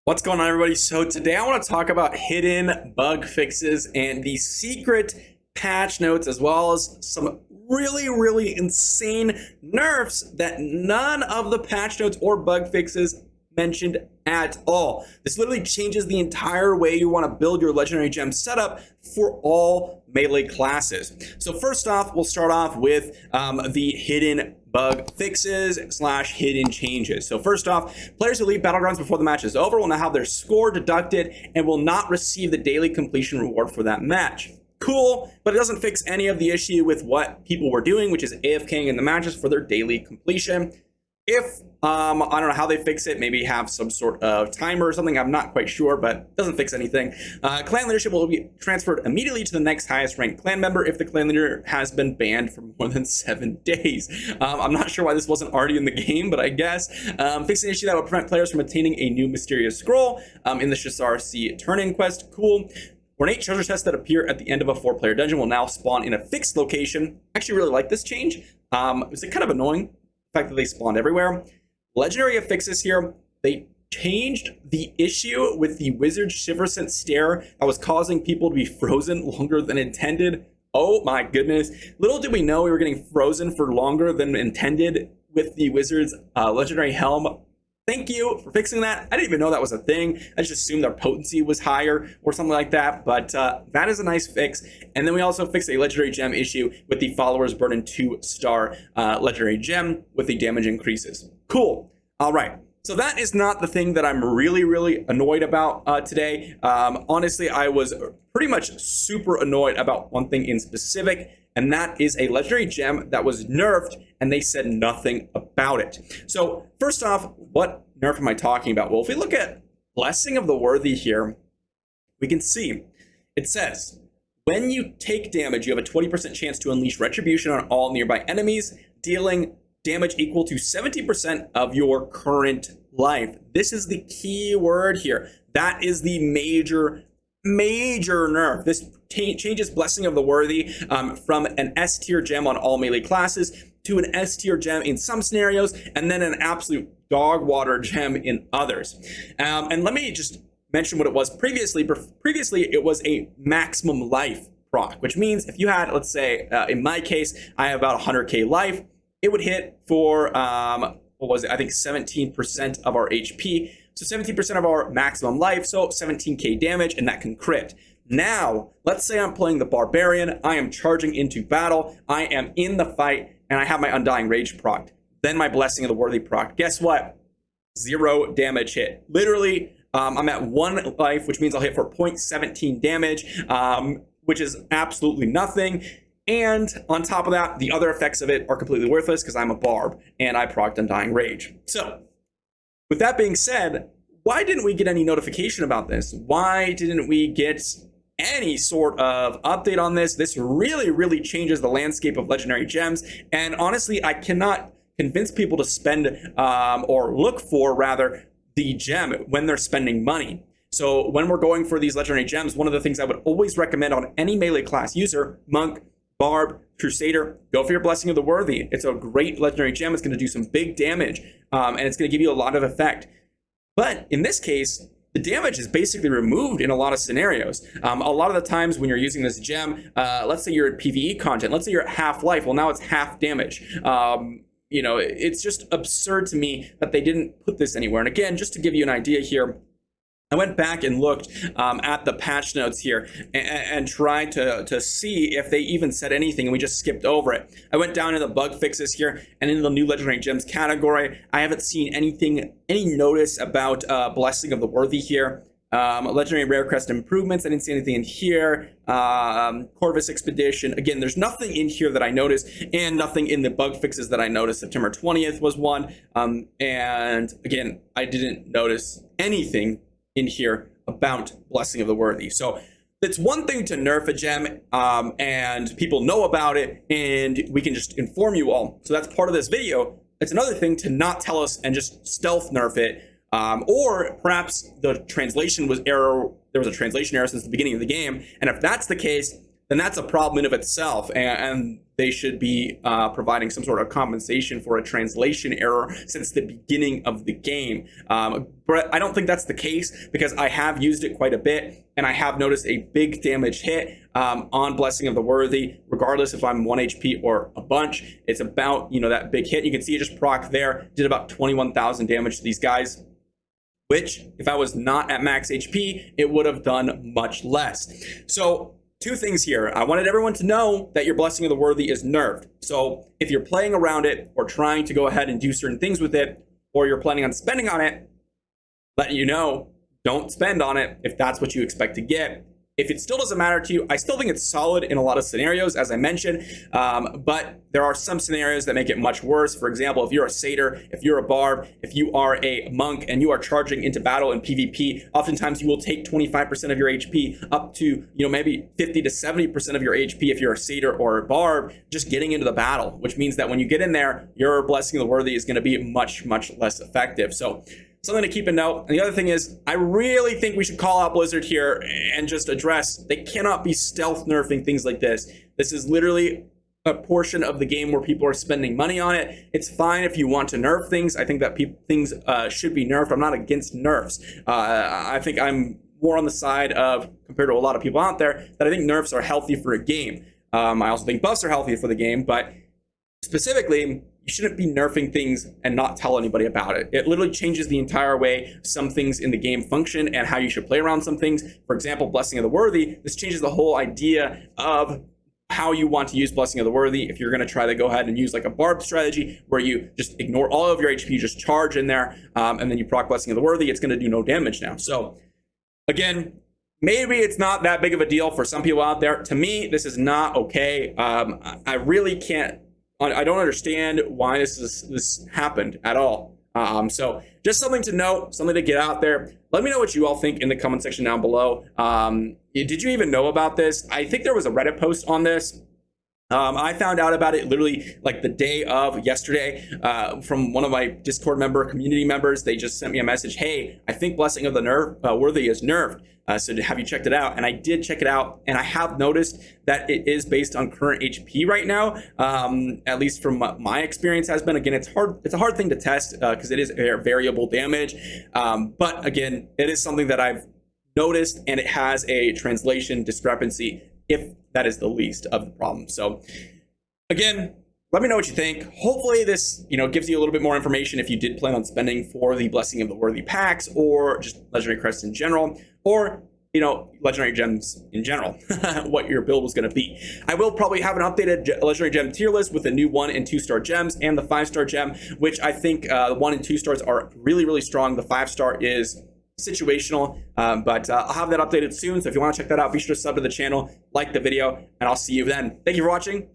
What's going on, everybody? So today I want to talk about hidden bug fixes and the secret patch notes, as well as some really insane nerfs that none of the patch notes or bug fixes mentioned at all. This literally changes the entire way you want to build your legendary gem setup for all melee classes. So first off, we'll start off with the hidden bug fixes / hidden changes. So first off, players who leave Battlegrounds before the match is over will now have their score deducted and will not receive the daily completion reward for that match. Cool, but it doesn't fix any of the issue with what people were doing, which is AFKing in the matches for their daily completion. If I don't know how they fix it, maybe have some sort of timer or something, I'm not quite sure, but it doesn't fix anything. Clan leadership will be transferred immediately to the next highest ranked clan member if the clan leader has been banned for more than 7 days. I'm not sure why this wasn't already in the game, but I guess. Fixing an issue that will prevent players from attaining a new mysterious scroll in the Shazar Sea turn-in quest. Cool. Ornate treasure chests that appear at the end of a 4-player dungeon will now spawn in a fixed location. I actually really like this change. It was kind of annoying, the fact that they spawned everywhere. Legendary fixes here, they changed the issue with the wizard Shiversent stare that was causing people to be frozen longer than intended. Oh my goodness. Little did we know we were getting frozen for longer than intended with the wizard's legendary helm. Thank you for fixing that. I didn't even know that was a thing. I just assumed their potency was higher or something like that, but that is a nice fix. And then we also fixed a legendary gem issue with the followers burden 2-star legendary gem with the damage increases. Cool. All right. So that is not the thing that I'm really annoyed about today. Honestly, I was pretty much super annoyed about one thing in specific, and that is a legendary gem that was nerfed and they said nothing about it. So first off, what nerf am I talking about? Well, if we look at Blessing of the Worthy here, we can see it says, when you take damage, you have a 20% chance to unleash retribution on all nearby enemies, dealing damage equal to 70% of your current life. This is the key word here. That is the major nerf. This changes Blessing of the Worthy from an S tier gem on all melee classes to an S tier gem in some scenarios, and then an absolute dog water gem in others. And let me just mention what it was previously. Previously, it was a maximum life proc, which means if you had, let's say, in my case, I have about 100k life, it would hit for, what was it? I think 17% of our HP. So 17% of our maximum life, so 17k damage, and that can crit. Now, let's say I'm playing the Barbarian, I am charging into battle, I am in the fight, and I have my Undying Rage procced. Then my Blessing of the Worthy proc. Guess what? 0 damage hit. Literally, I'm at 1 life, which means I'll hit for 0.17 damage, which is absolutely nothing. And on top of that, the other effects of it are completely worthless because I'm a barb and I procced Undying Rage. So, with that being said, why didn't we get any notification about this? Why didn't we get any sort of update on this? This really changes the landscape of legendary gems. And honestly, I cannot convince people to spend or look for rather the gem when they're spending money. So when we're going for these legendary gems, one of the things I would always recommend on any melee class user, monk, barb, crusader, go for your Blessing of the Worthy. It's a great legendary gem. It's going to do some big damage, and it's going to give you a lot of effect. But in this case, the damage is basically removed in a lot of scenarios. A lot of the times when you're using this gem, let's say you're at PvE content, let's say you're at half life, well, now it's half damage. You know, it's just absurd to me that they didn't put this anywhere. And again, just to give you an idea here, I went back and looked at the patch notes here and tried to see if they even said anything, and we just skipped over it. I went down to the bug fixes here, and in the new legendary gems category, I haven't seen any notice about Blessing of the Worthy here. Legendary rare crest improvements, I didn't see anything in here. Corvus Expedition, again, there's nothing in here that I noticed, and nothing in the bug fixes that I noticed. September 20th was one, and again, I didn't notice anything in here about Blessing of the Worthy. So it's one thing to nerf a gem and people know about it and we can just inform you all. So that's part of this video. It's another thing to not tell us and just stealth nerf it. Or perhaps the translation was error. There was a translation error since the beginning of the game. And if that's the case, then that's a problem in of itself, and they should be providing some sort of compensation for a translation error since the beginning of the game. But I don't think that's the case, because I have used it quite a bit, and I have noticed a big damage hit on Blessing of the Worthy, regardless if I'm 1 HP or a bunch. It's about, you know, that big hit. You can see it just proc there, did about 21,000 damage to these guys, which if I was not at max HP, it would have done much less. So two things here. I wanted everyone to know that your Blessing of the Worthy is nerfed. So if you're playing around it or trying to go ahead and do certain things with it, or you're planning on spending on it, let you know, don't spend on it if that's what you expect to get. If it still doesn't matter to you, I still think it's solid in a lot of scenarios, as I mentioned, but there are some scenarios that make it much worse. For example, if you're a satyr, if you're a barb, if you are a monk and you are charging into battle in PvP, oftentimes you will take 25% of your HP up to, you know, maybe 50 to 70% of your HP if you're a satyr or a barb, just getting into the battle, which means that when you get in there, your Blessing of the Worthy is going to be much, much less effective. So something to keep a note. And the other thing is, I really think we should call out Blizzard here and just address, they cannot be stealth nerfing things like this. This is literally a portion of the game where people are spending money on it. It's fine if you want to nerf things. I think that things should be nerfed. I'm not against nerfs. I think I'm more on the side of, compared to a lot of people out there, that I think nerfs are healthy for a game. I also think buffs are healthy for the game, but specifically, you shouldn't be nerfing things and not tell anybody about it. It literally changes the entire way some things in the game function and how you should play around some things. For example, Blessing of the Worthy, this changes the whole idea of how you want to use Blessing of the Worthy. If you're going to try to go ahead and use like a barb strategy where you just ignore all of your HP, just charge in there, and then you proc Blessing of the Worthy, it's going to do no damage now. So again, maybe it's not that big of a deal for some people out there. To me, this is not okay. I really can't, I don't understand why this happened at all. So just something to note, something to get out there. Let me know what you all think in the comment section down below. Did you even know about this? I think there was a Reddit post on this. I found out about it literally like the day of yesterday from one of my Discord community members. They just sent me a message. Hey, I think Blessing of the Worthy is nerfed. So have you checked it out? And I did check it out, and I have noticed that it is based on current HP right now. At least from my experience has been. Again, it's a hard thing to test because it is variable damage. But again, it is something that I've noticed, and it has a translation discrepancy, if that is the least of the problem. So again, let me know what you think. Hopefully this, you know, gives you a little bit more information if you did plan on spending for the Blessing of the Worthy packs, or just Legendary Crests in general, or, you know, Legendary Gems in general, what your build was going to be. I will probably have an updated Legendary Gem tier list with the new 1 and 2 star gems and the 5-star gem, which I think the 1 and 2 stars are really, really strong. The 5-star is situational, but I'll have that updated soon. So if you want to check that out, be sure to sub to the channel, like the video, and I'll see you then. Thank you for watching.